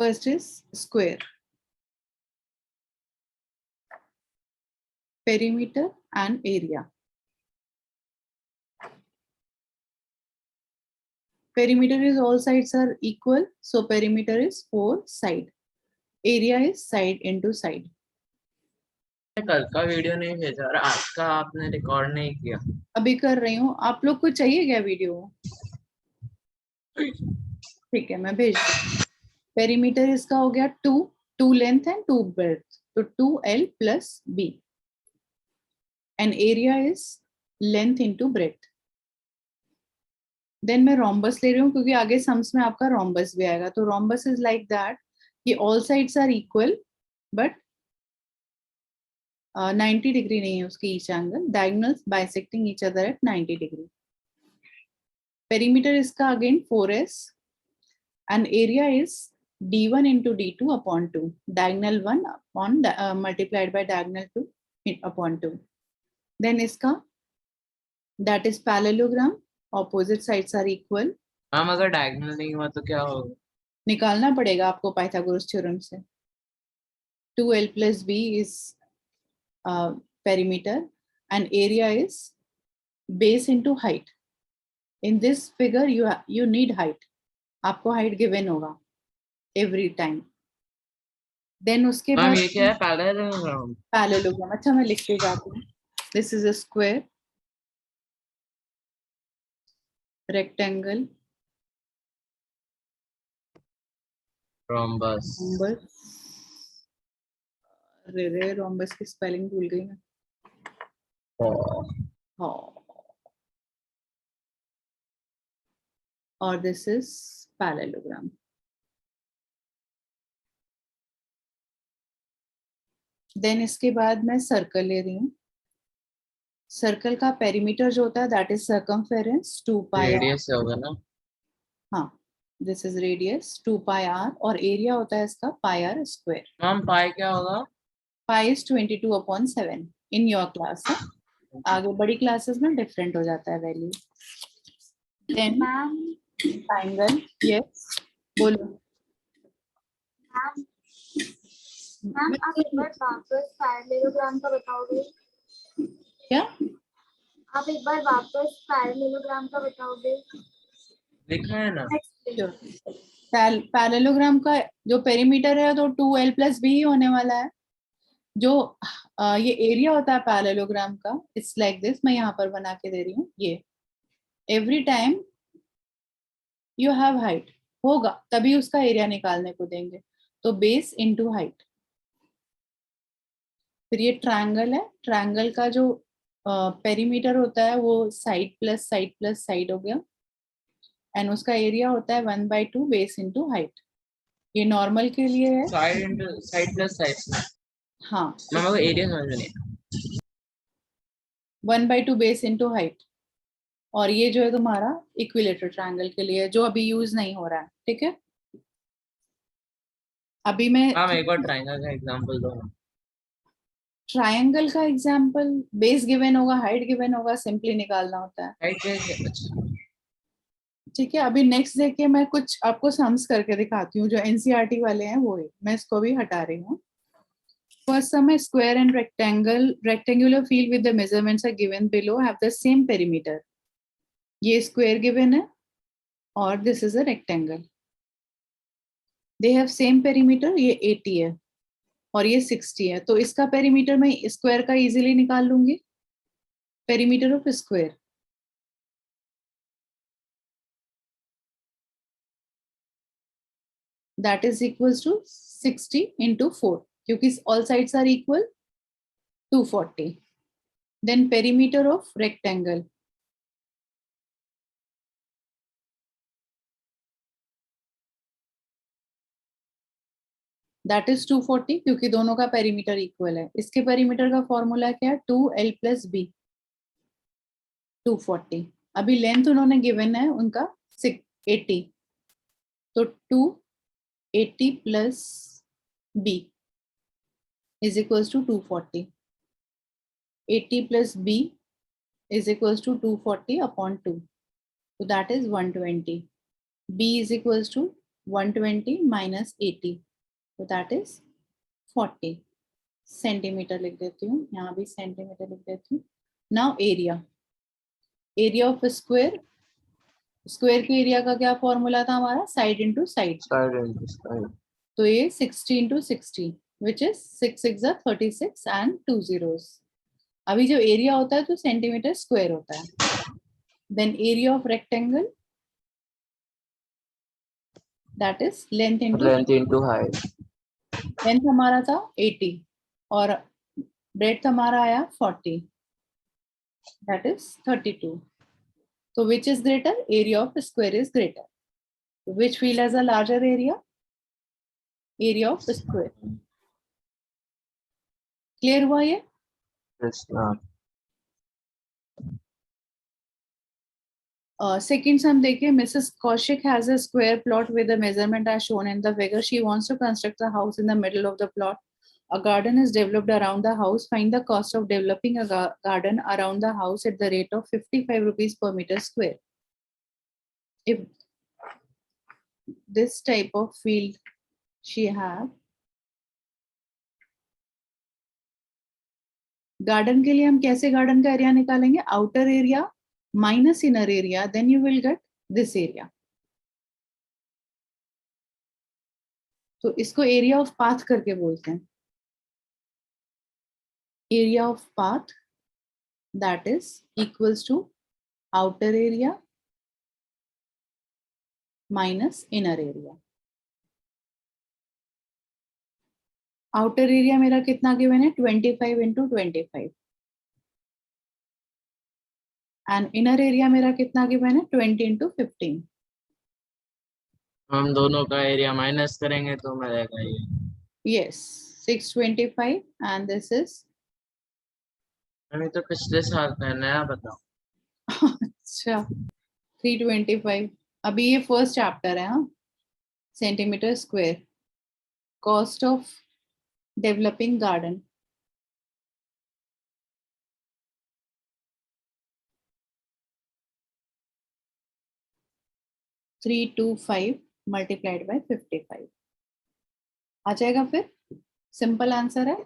First is square, perimeter and area. Perimeter is all sides are equal, so perimeter is 4 side. Area is side into side. कल का video नहीं भेजा और आज का आपने रिकॉर्ड नहीं किया। अभी कर रही हूँ, आप लोग को चाहिए क्या वीडियो? ठीक है, मैं भेज दूँ। पेरीमीटर इसका हो गया 2 लेंथ एंड 2 ब्रेड्थ, तो 2L plus B and area is length into breadth. Then मैं रोम्बस ले रही हूँ क्योंकि आगे सम्स में आपका रोम्बस भी आएगा, तो रोम्बस इज लाइक दैट कि all sides are equal but 90 degree नहीं है उसके each angle, diagonals bisecting each other at 90 degree. Perimeter इसका again 4S and area is d1 into d2 upon 2, diagonal 1 upon multiplied by diagonal 2 upon 2. Then iska, that is parallelogram, opposite sides are equal. हम अगर diagonal नहीं हुआ तो क्या होगा? निकालना पड़ेगा आपको पाइथागोरस थ्योरम से. 2L plus B is perimeter and area is base into height. In this figure you need height, आपको height given होगा every time. Then उसके बाद ये क्या है? पैरेललोग्राम. पैरेललोग्राम. अच्छा मैं लिख के जाती हूँ. This is a square, rectangle, rhombus. रे रोम्बस की स्पेलिंग भूल गई मैं. और दिस इज पैरेललोग्राम. देन इसके बाद मैं सर्कल ले रही हूँ. सर्कल का पेरीमीटर जो होता है that is circumference 2 pi. Radius होगा ना? हाँ, this is radius 2 pi r और एरिया होता है इसका pi r square. Ma'am pi क्या होगा? Pi is 22/7 in your class. आगे बड़ी क्लासेस में डिफरेंट हो जाता है वैल्यू. Then triangle. यस बोलो. मैम आप एक बार वापस पैरेललोग्राम का बताओगे क्या? आप एक बार वापस पैरेललोग्राम का बताओगे? लिखा है ना? पैरेललोग्राम का जो पेरीमीटर है तो 2L plus B ही होने वाला है. जो ये एरिया होता है पैरेललोग्राम का, इट्स लाइक दिस. मैं यहाँ पर बना के दे रही हूँ. ये every time you have height होगा तभी उसका एरिया निकालने को देंगे, तो बेस इनटू हाइट. फिर ये ट्रायंगल है. ट्रायंगल का जो पेरीमीटर होता है वो side plus side plus side हो गया एंड उसका एरिया होता है 1/2 बेस इनटू हाइट. ये नॉर्मल के लिए है. Side plus side. हाँ, मैम को एरिया समझ में नहीं. 1/2 बेस इनटू हाइट. और ये जो है तुम्हारा इक्विलेटरल ट्रायंगल के लिए जो अभी यूज नहीं हो रहा है. ठीक है, अभी मैं मैम एक बार ट्रायंगल का एग्जांपल दो. ट्रायंगल का एग्जांपल बेस गिवन होगा, हाइट गिवन होगा, सिंपली निकालना होता है. हाइट. ठीक है, अभी नेक्स्ट देखिए मैं कुछ आपको सम्स करके दिखाती हूँ जो एनसीईआरटी वाले हैं वो है. मैं इसको भी हटा रही हूँ. फर्स्ट सम है square and rectangular field with the measurements are given below have the same perimeter. ये स्क्वायर गिवन है और this is a rectangle. They have same perimeter. ये 80 है और ये 60 है, तो इसका पेरीमीटर मैं स्क्वायर का इजीली निकाल लूंगी. Perimeter of square that is equals to 60 into 4 क्योंकि all sides are equal, 240. Then perimeter of rectangle that is 240 क्योंकि दोनों का पेरीमीटर इक्वल है. इसके पेरीमीटर का फॉर्मूला क्या है? 2L plus B 240. अभी लेंथ उन्होंने गिवन है उनका 80, तो 280 plus B is equals to 240. 80 plus B is equals to 240 upon 2. So that is 120. B is equals to 120 minus 80, so that is 40 centimetre लिख देती हूँ, यहाँ भी सेंटीमीटर लिख देती हूँ. Now area of square, square के एरिया का क्या फॉर्मूला था हमारा, side into side. Side into side. तो ये 60 into 60 which is 6 6 36 and 2 zeros. अभी जो एरिया होता है तो सेंटीमीटर स्क्वायर होता है. Then area of rectangle, that is length into height. Length हमारा था 80 और ब्रेड्थ हमारा आया 40, that is 32. So which is greater? Area of square is greater. Which field has a larger area? Area of square. Clear हुआ ये? Yes, ma'am. Second sum देखिए, Mrs. Kaushik has a square plot with the measurement as shown in the figure. She wants to construct a house in the middle of the plot. A garden is developed around the house. Find the cost of developing a garden around the house at the rate of 55 rupees per meter square. If this type of field she have, garden के लिए हम कैसे garden का area निकालेंगे, outer area minus inner area, then you will get this area. तो इसको area of path करके बोलते हैं. Area of path that is equals to outer area minus inner area. Outer area मेरा कितना गिवन है, 25 इंटू 25 एंड इनर एरिया मेरा कितना गिवन है, 20 इंटू 15. हम दोनों का एरिया माइनस करेंगे तो मिलेगा ये. यस, 625 एंड दिस इज अभी तो पिछले साल का है, नया बताओ. अच्छा 325. अभी ये फर्स्ट चैप्टर है. हाँ, centimetre square, cost of developing garden. Three two five multiplied by 55 आ जाएगा. फिर सिंपल आंसर है.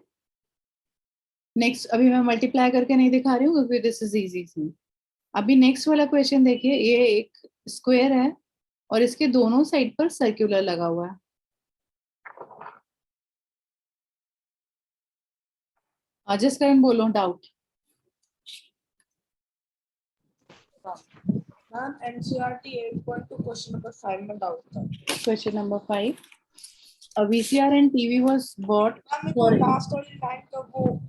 नेक्स्ट, अभी मैं मल्टीप्लाई करके नहीं दिखा रही हूँ क्योंकि दिस इज इजी. अभी नेक्स्ट वाला क्वेश्चन देखिए, ये एक स्क्वायर है और इसके दोनों साइड पर सर्कुलर लगा हुआ है. जिस कारण बोलो doubt. Ma'am NCERT 8.2 question number 5 में डाउट था. Question number 5, a VCR and TV was bought ma'am for last वाली लाइन का वो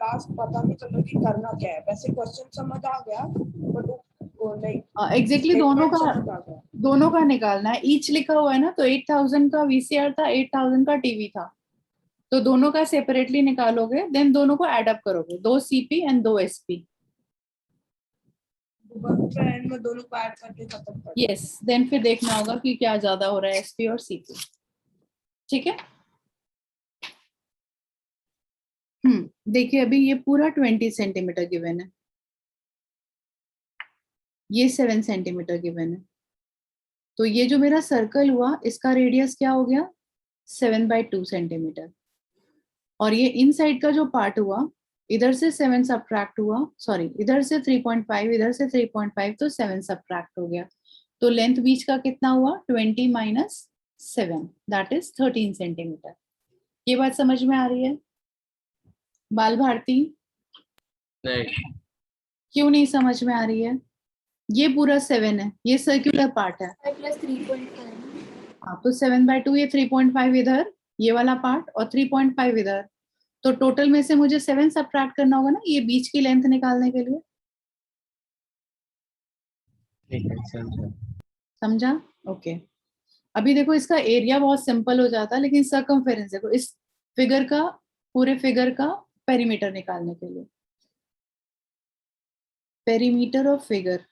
लास्ट पता नहीं चल रहा कि करना क्या है. वैसे क्वेश्चन समझ आ गया बट वो नहीं एग्जैक्टली दोनों का निकालना है. ईच लिखा हुआ है ना, तो 8000 का VCR था, 8000 का टीवी था, तो दोनों का सेपरेटली निकालोगे, देन दोनों को एड अप करोगे, 2 CP एंड 2 SP. एंड में दोनों को ऐड करके खत्म कर. यस, देन फिर देखना होगा कि क्या ज्यादा हो रहा है, SP और CP. ठीक है. देखिए अभी ये पूरा 20 सेंटीमीटर गिवन है, ये 7 सेंटीमीटर गिवन है. तो ये जो मेरा सर्कल हुआ इसका रेडियस क्या हो गया, 7/2 सेंटीमीटर. और ये इन साइड का जो पार्ट हुआ, इधर से 7 सब्ट्रैक्ट हुआ, सॉरी इधर से 3.5, इधर से 3.5, तो 7 सब्ट्रैक्ट हो गया. तो लेंथ बीच का कितना हुआ, 20 माइनस 7, दैट इज 13 सेंटीमीटर. ये बात समझ में आ रही है बाल भारती? नहीं. क्यों नहीं समझ में आ रही है? ये पूरा 7 है, ये सर्कुलर पार्ट है. 3.5. हाँ, तो 7/2, ये 3.5 इधर, ये वाला पार्ट, और 3.5 इधर. तो टोटल में से मुझे 7 सब्ट्रैक्ट करना होगा ना, ये बीच की लेंथ निकालने के लिए. ठीक है, समझा. समझा? ओके. अभी देखो इसका एरिया बहुत सिंपल हो जाता है, लेकिन सर्कमफेरेंस देखो, इस फिगर का, पूरे फिगर का पेरीमीटर निकालने के लिए, perimeter of figure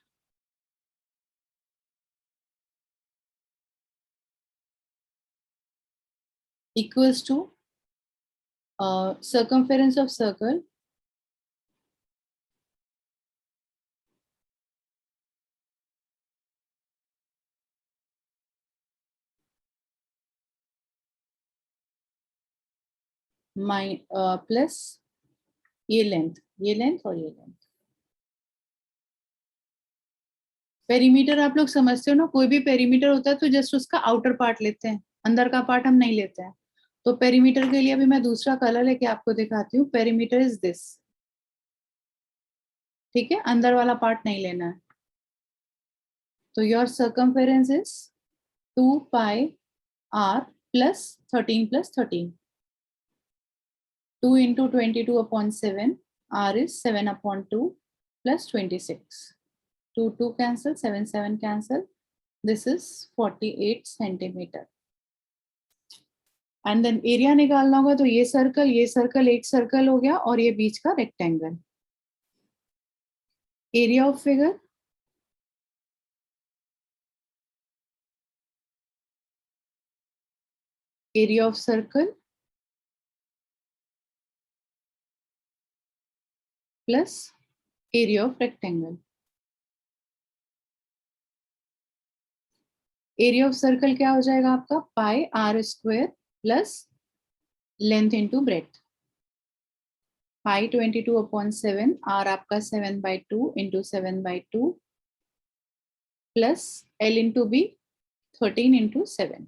equals to circumference of circle plus ये लेंथ और ये लेंथ। पेरीमीटर आप लोग समझते हो ना, कोई भी पेरीमीटर होता है तो जस्ट उसका आउटर पार्ट लेते हैं, अंदर का पार्ट हम नहीं लेते हैं। तो पेरीमीटर के लिए अभी मैं दूसरा कलर लेके आपको दिखाती हूँ। पेरीमीटर इज दिस, ठीक है, अंदर वाला पार्ट नहीं लेना है। तो your circumference is 2 pi r plus 13 plus 13. 2 into 22 upon 7, r is 7 upon 2 plus 26. 2 cancel, 7 cancel. This is 48 centimeter. And then area निकालना होगा तो ये सर्कल एक सर्कल हो गया और ये बीच का rectangle. Area of figure area of circle plus area of rectangle. Area of circle क्या हो जाएगा आपका, pi r square plus length into breadth. Pi 22 upon 7, r आपका 7/2 into 7/2 plus L into B 13 into 7।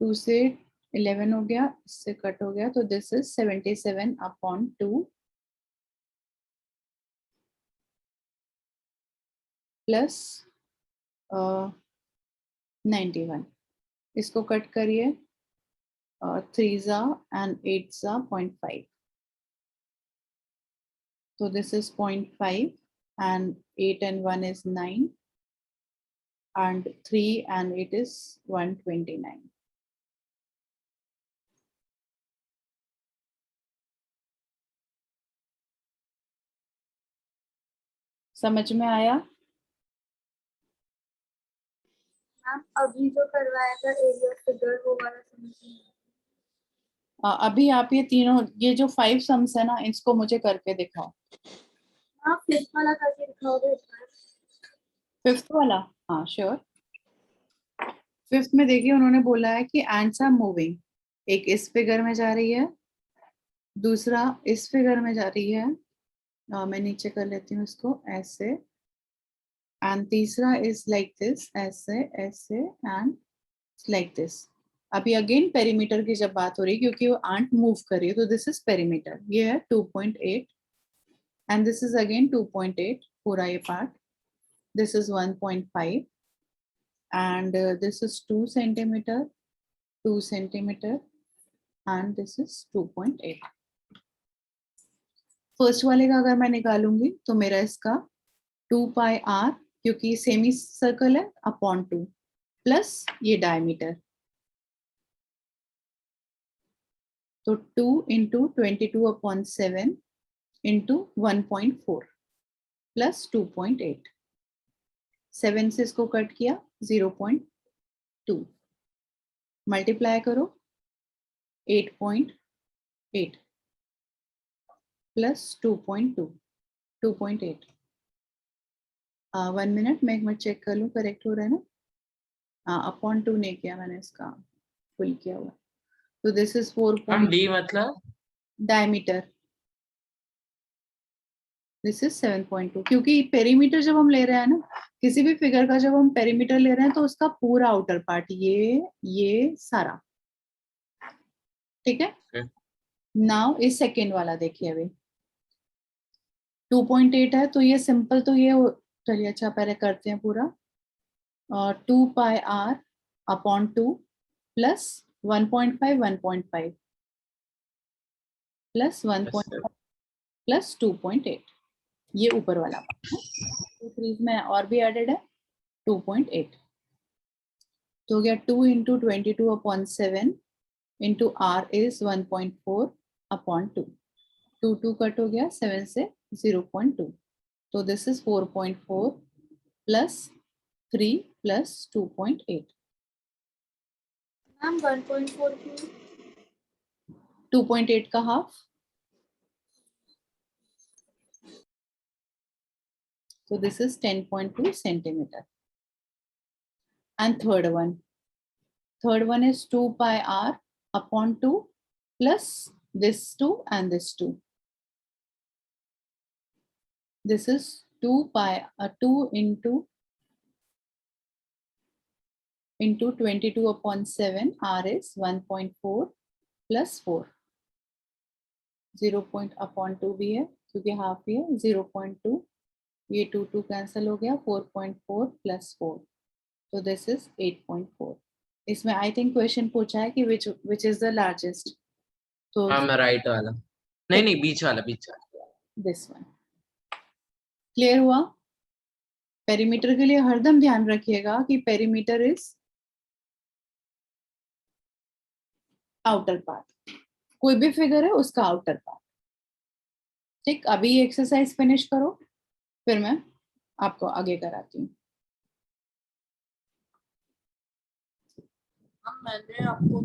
2 से 11 हो गया, इससे कट हो गया, तो दिस इज 77 अपॉन 2 प्लस 91। इसको कट करिए, 3 जा and 8 जा 0.5, so this is 0.5 and 8 and 1 is 9 and 3 and 8 is 129. समझ में आया? मैम अभी जो करवाया था एरिया फिगर वो वाला समझ नहीं आया। अभी आप ये तीनों, ये जो 5 सम्स है ना, इसको मुझे करके दिखाओ। आप फिफ्थ वाला करके दिखाओगे इस बार? फिफ्थ वाला, हाँ श्योर। फिफ्थ में देखिए उन्होंने बोला है कि एंड्स आर मूविंग। एक इस फिगर में जा रही है, दूसरा इस फिगर में जा रही है, मैं नीचे कर लेती हूँ इसको ऐसे, एंड तीसरा इज लाइक दिस, ऐसे ऐसे एंड लाइक दिस। अभी अगेन पेरीमीटर की जब बात हो रही है क्योंकि वो आंट मूव कर रही है, तो दिस इज पेरीमीटर। ये है 2.8 एंड दिस इज अगेन 2.8 पूरा ये part. This is 1.5 and this is 2 centimeter, 2 centimeter and this is 2.8. First वाले का अगर मैं निकालूंगी तो मेरा इसका 2 पाई r, क्योंकि सेमी सर्कल है, अपॉन 2 प्लस ये डायमीटर, तो 2 इंटू 22 अपॉन 7 इंटू 1.4 प्लस 2.8। 7 से इसको कट किया, 0.2 मल्टीप्लाई करो 8.8 प्लस 2.2, 2.8। 1 मिनट, मैं एक मिनट चेक कर लूँ करेक्ट हो रहा है ना। हाँ, अपॉन 2 नहीं किया मैंने, इसका फुल किया हुआ। तो दिस इज 4 हम डी मतलब डायमीटर, दिस इज 7.2। क्योंकि पेरीमीटर जब हम ले रहे हैं ना, किसी भी फिगर का जब हम पेरीमीटर ले रहे हैं तो उसका पूरा आउटर पार्ट, ये सारा, ठीक है। नाउ इस सेकेंड वाला देखिए, अभी 2.8 है तो ये सिंपल, तो ये चलिए अच्छा पहले करते हैं पूरा। 2 pi r upon 2 plus 1.5 1.5 plus 1.5 plus 2.8, ये ऊपर वाला पार्ट में और भी एडेड है 2.8। तो हो गया 2 into 22 upon 7 into R is 1.4 upon 2, 2 cut हो गया, 7 से 0.2, तो this is 4.4 plus 3 plus 2.8। Ma'am 1.4 क्यों? 2.8 का half, so this is 10.2 centimeter. And third one is 2 pi r upon 2 plus this 2 and this 2. This is 2 into 22/7. R is 1.4 plus 4. 0.2 भी है क्योंकि half ही है. 0.2, ये 2 कैंसिल हो गया. 4.4 plus 4, so this is 8.4. इसमें आई थिंक क्वेश्चन पूछा है कि which is the largest. तो हाँ मैं राइट वाला, नहीं बीच वाला. this one. क्लियर हुआ? पेरीमीटर के लिए हरदम ध्यान रखिएगा कि पेरीमीटर इज आउटर पार्ट. कोई भी फिगर है उसका आउटर पार्ट. ठीक, अभी ये एक्सरसाइज फिनिश करो, फिर मैं आपको आगे कराती हूँ. मैंने आपको